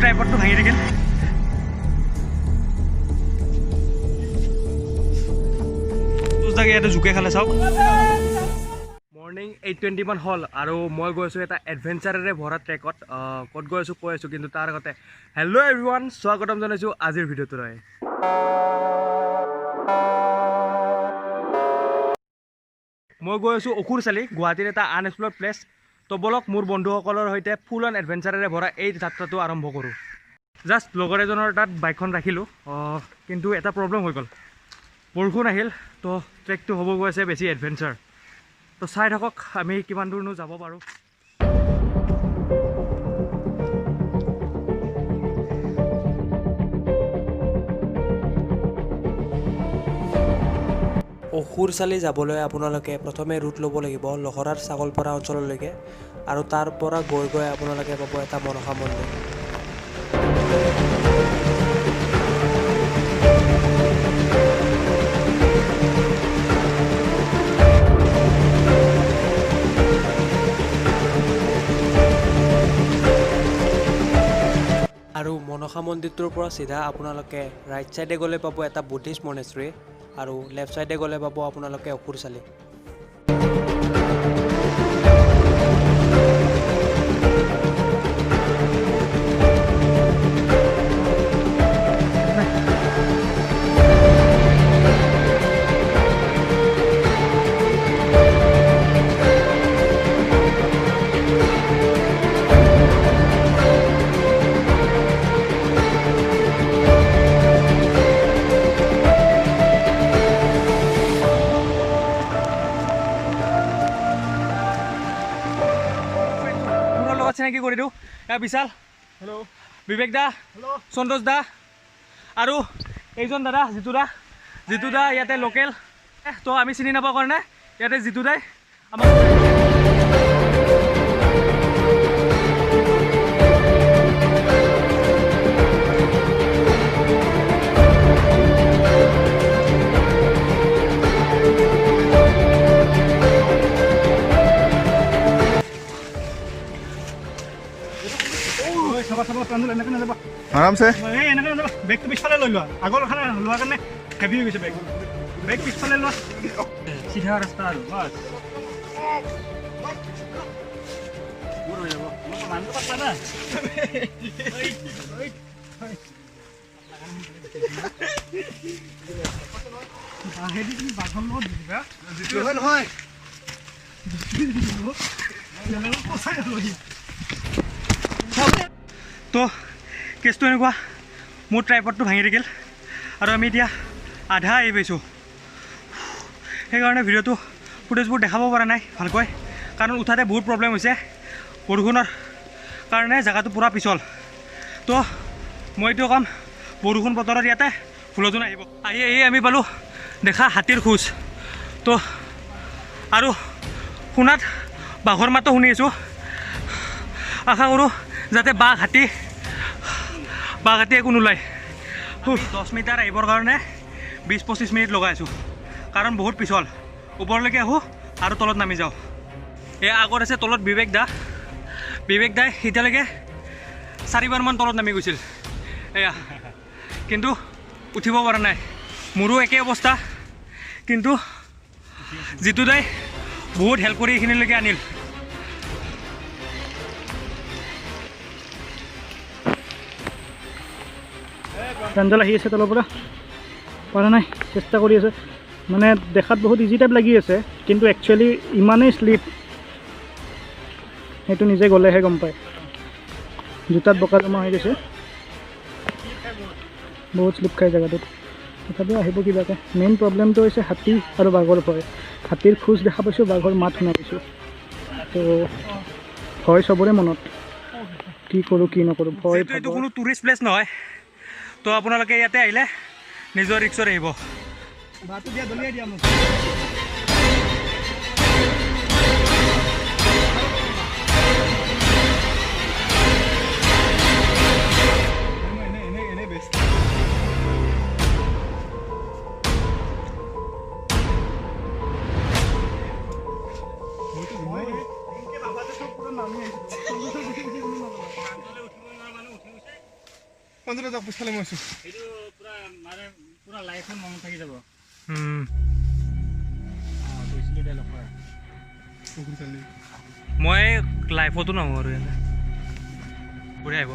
ট্ৰাইপডটো ভাঙি থাকিল। ইয়াতে জোকে খালে চাওক। মৰ্ণিং 8:20 মান হ'ল আৰু মই গৈ আছোঁ এটা এডভেঞ্চাৰেৰে ভৰা ট্ৰেকত। ক'ত গৈ আছোঁ কৈ আছোঁ, কিন্তু তাৰ আগতে হেল্ল' এভৰিৱান, স্বাগতম জনাইছোঁ আজিৰ ভিডিঅ'টোলৈ। মই গৈ আছোঁ অসুৰচালি, গুৱাহাটীৰ এটা আনএক্সপ্ল'ৰ্ড প্লেচ। তো বলক মোৰ বন্ধুসকলৰ সৈতে ফুল অন এডভেঞ্চাৰেৰে ভৰা এই যাত্ৰাটো আৰম্ভ কৰোঁ। জাষ্ট লগৰ এজনৰ তাত বাইকখন ৰাখিলোঁ, কিন্তু এটা প্ৰব্লেম হৈ গ'ল, বৰষুণ আহিল। তো ট্ৰেকটো হ'ব গৈ আছে বেছি এডভেঞ্চাৰ। তো চাই থাকক আমি কিমান দূৰনো যাব পাৰোঁ। অসুৰচালি যাবলৈ আপোনালোকে প্ৰথমে ৰুট ল'ব লাগিব লহৰাৰ ছাগলপৰা অঞ্চললৈকে, আৰু তাৰ পৰা গৈ গৈ আপোনালোকে পাব এটা মনসা মন্দিৰ। আৰু মনসা মন্দিৰটোৰ পৰা চিধা আপোনালোকে ৰাইট ছাইডে গ'লে পাব এটা বুদ্ধিষ্ট মনেষ্ট্ৰী, আৰু লেফ্ট ছাইডে গ'লে পাব আপোনালোকে অসুৰচালি। চিনাকি কৰি দিওঁ, এয়া বিশাল, হেল্ল', বিবেক দা, হেল্ল', সন্তোষ দা, আৰু এইজন দাদা জিতু দা ইয়াতে লোকেল। তো আমি চিনি নাপাওঁ কাৰণে ইয়াতে জিতু দাই আমাক आराम से बेगটো পিছফালে লৈ লোৱা, আগৰ খানে লোৱাৰ কাৰণে হেভি হৈ গৈছে বেগ পিছফালে লোৱা, চিধা ৰাস্তা আৰু বাছ। তো কেছটো এনেকুৱা, মোৰ ট্ৰাইপডটো ভাঙি থাকিল আৰু আমি এতিয়া আধা আহি পাইছোঁ। সেইকাৰণে ভিডিঅ'টো ফুটেজবোৰ দেখাব পৰা নাই ভালকৈ, কাৰণ উঠাতে বহুত প্ৰব্লেম হৈছে বৰষুণৰ কাৰণে, জেগাটো পূৰা পিছল। তো মইতো ক'ম বৰষুণ বতৰত ইয়াতে ভুলতো নাহিব। আহি আমি পালোঁ দেখা হাতীৰ খোজ। তো আৰু শুনাত বাঘৰ মাতো শুনি আছোঁ, আশা কৰোঁ যাতে বাঘ হাতী একো নোলায়। 10 মিটাৰ আহিবৰ কাৰণে 20-25 মিনিট লগাইছোঁ, কাৰণ বহুত পিছল। ওপৰলৈকে আহোঁ আৰু তলত নামি যাওঁ। এয়া আগত আছে তলত বিবেক দাই এতিয়ালৈকে 4বাৰমান তলত নামি গৈছিল এয়া, কিন্তু উঠিব পৰা নাই। মোৰো একে অৱস্থা, কিন্তু জিতু দাই বহুত হেল্প কৰি এইখিনিলৈকে আনিল। প্ৰাঞ্জল আহি আছে তলৰ পৰা, পৰা নাই, চেষ্টা কৰি আছে। মানে দেখাত বহুত ইজি টাইপ লাগি আছে, কিন্তু একচুৱেলি ইমানেই শ্লিপ, সেইটো নিজে গ'লেহে গম পায়। জোতাত বোকা জমা হৈ গৈছে, বহুত শ্লিপ খাই জেগাটোত। তথাপিও আহিব কিবাকৈ। মেইন প্ৰব্লেমটো হৈছে হাতী আৰু বাঘৰ ভয়। হাতীৰ খোজ দেখা পাইছোঁ, বাঘৰ মাত শুনা পাইছোঁ। তো ভয় চবৰে মনত, কি কৰোঁ কি নকৰোঁ ভয়। এইটো কোনো টুৰিষ্ট প্লেচ নহয়, তো আপোনালোকে ইয়াতে আহিলে নিজৰ ৰিক্সত আহিব। ভাতটো দিয়া দলিয়াই দিয়া মোক। পঞ্চায়ত যাওক পিছফালে মই আছোঁ এইটো পুৰা মানে পুৰা লাইফত মনত থাকি যাব কৈছিলোঁ দে লখৰা পুখুৰী চালি মই লাইফতো নহওঁ আৰু ইয়াতে ঘূৰি আহিব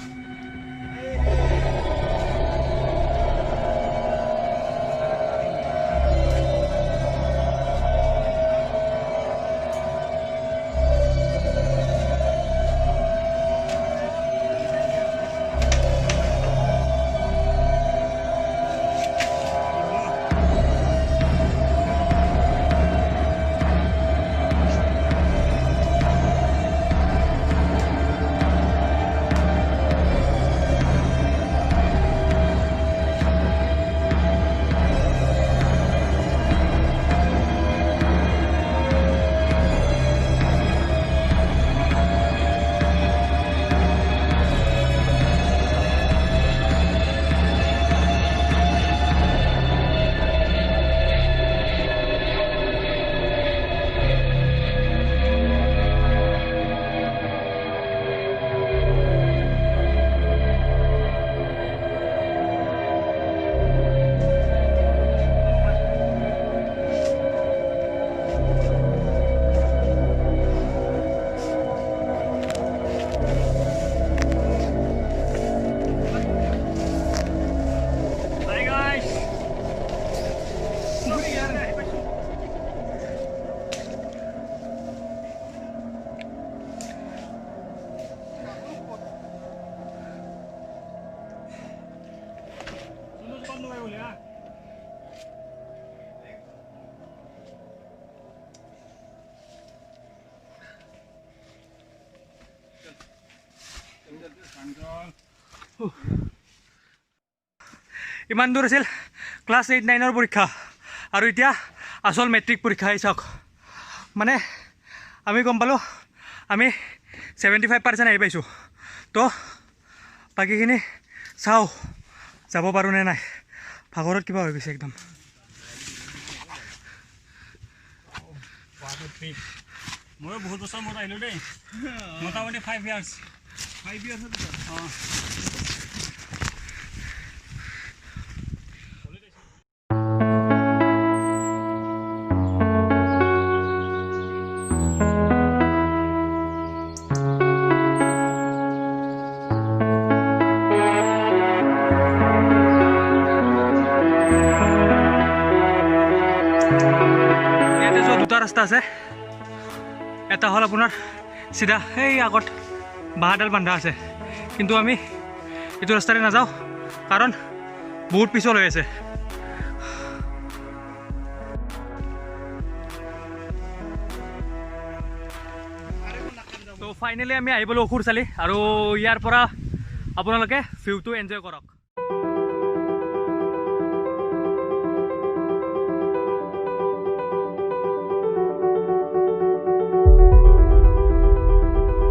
ইমান দূৰ আছিল ক্লাছ 8-9ৰ পৰীক্ষা আৰু এতিয়া আচল মেট্ৰিক পৰীক্ষা এই চাওক মানে আমি গম পালোঁ আমি 75% আহি পাইছোঁ তো বাকীখিনি চাওঁ যাব পাৰোঁ নে নাই ভাগৰত কিবা হৈ গৈছে একদম ময়ো বহুত বছৰ মূৰত আহিলোঁ দেই মোটামুটি 5 years অঁ ইয়াতে যোৱা দুটা ৰাস্তা আছে এটা হ'ল আপোনাৰ চিধা সেই আগত বাঁহডাল বান্ধা আছে কিন্তু আমি এইটো ৰাস্তাৰে নাযাওঁ কাৰণ বহুত পিছল হৈ আছে তো ফাইনেলি আমি আহি পালোঁ অসুৰচালি আৰু ইয়াৰ পৰা আপোনালোকে ভিউটো এনজয় কৰক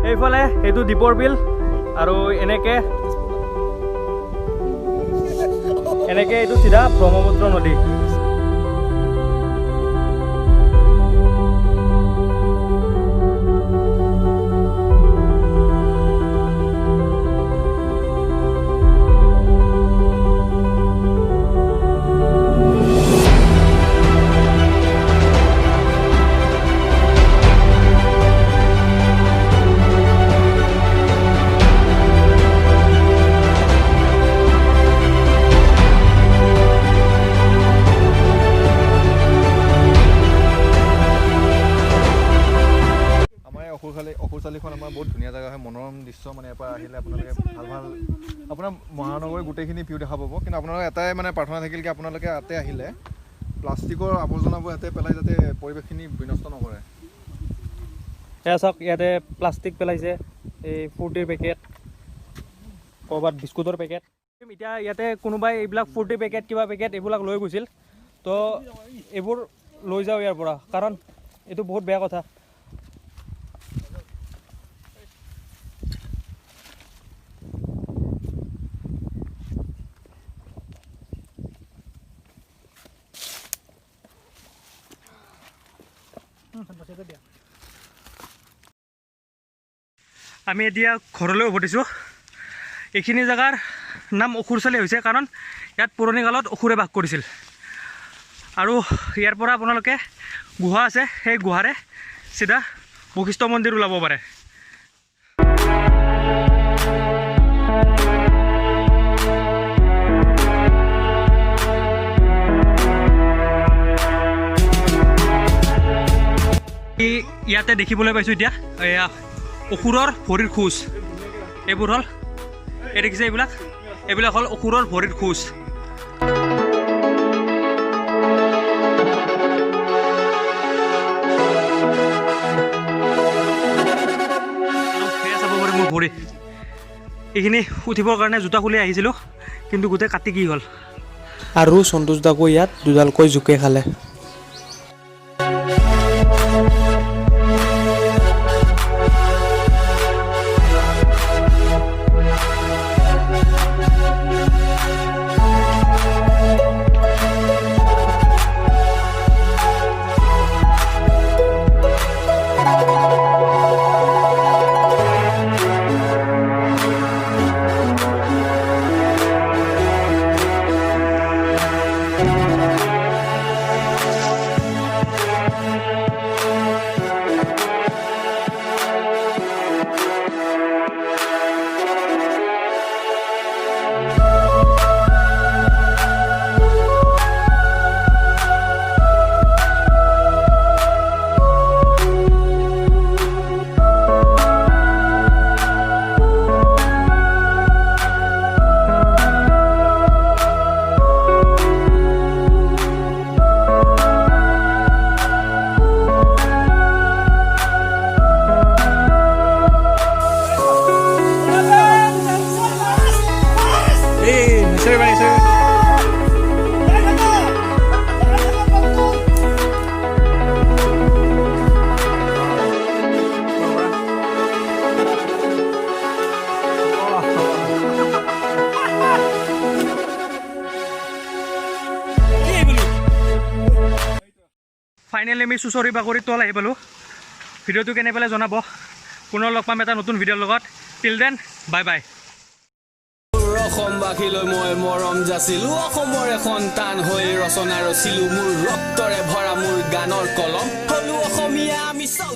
এইফালে এইটো দীপৰ বিল আৰু এনেকে এইটো চিধা ব্ৰহ্মপুত্ৰ নদী অসুৰচালিখন আমাৰ বহুত ধুনীয়া জেগা হয় মনোৰম দৃশ্য মানে ইয়াৰ পৰা আহিলে আপোনালোকে ভাল ভাল আপোনাৰ মহানগৰীৰ গোটেইখিনি ভিউ দেখা পাব কিন্তু আপোনালোকে এটাই মানে প্ৰাৰ্থনা থাকিল কি আপোনালোকে ইয়াতে আহিলে প্লাষ্টিকৰ আৱৰ্জনাবোৰ ইয়াতে পেলাই যাতে পৰিৱেশখিনি বিনষ্ট নকৰে এয়া চাওক ইয়াতে প্লাষ্টিক পেলাইছে এই ফ্ৰুটিৰ পেকেট ক'ৰবাত বিস্কুটৰ পেকেট এতিয়া ইয়াতে কোনোবাই এইবিলাক ফ্ৰুটিৰ পেকেট কিবা পেকেট এইবিলাক লৈ গৈছিল তো এইবোৰ লৈ যাওঁ ইয়াৰ পৰা কাৰণ এইটো বহুত বেয়া কথা আমি এতিয়া ঘৰলৈ উভতিছোঁ এইখিনি জেগাৰ নাম অসুৰচালি হৈছে কাৰণ ইয়াত পুৰণি কালত অসুৰে বাস কৰিছিল আৰু ইয়াৰ পৰা আপোনালোকে গুহা আছে সেই গুহাৰে চিধা বশিষ্ঠ মন্দিৰ ওলাব পাৰে ইয়াতে দেখিবলৈ পাইছোঁ এতিয়া এয়া অসুৰৰ ভৰিৰ খোজ এইবোৰ হ'ল এই দেখিছে এইবিলাক হ'ল অসুৰৰ ভৰিৰ খোজ চাব পাৰে মোৰ ভৰি এইখিনি উঠিবৰ কাৰণে জোতা খুলি আহিছিলোঁ কিন্তু গোটেই কাটি কি হ'ল আৰু সন্তোষ দাকো ইয়াত দুডালকৈ জোকে খালে ফাইনেলি আমি চুচৰি বাগৰি তল আহি পালোঁ ভিডিঅ'টো কেনে পালে জনাব পুনৰ লগ পাম এটা নতুন ভিডিঅ'ৰ লগত টিল দেন বাই বাই অসমবাসীলৈ মই মৰম যাচিলো অসমৰে সন্তান হৈ ৰচনা ৰচিলো মোৰ ৰক্তৰে ভৰা মোৰ গানৰ কলম হলো অসমীয়া আমি চাও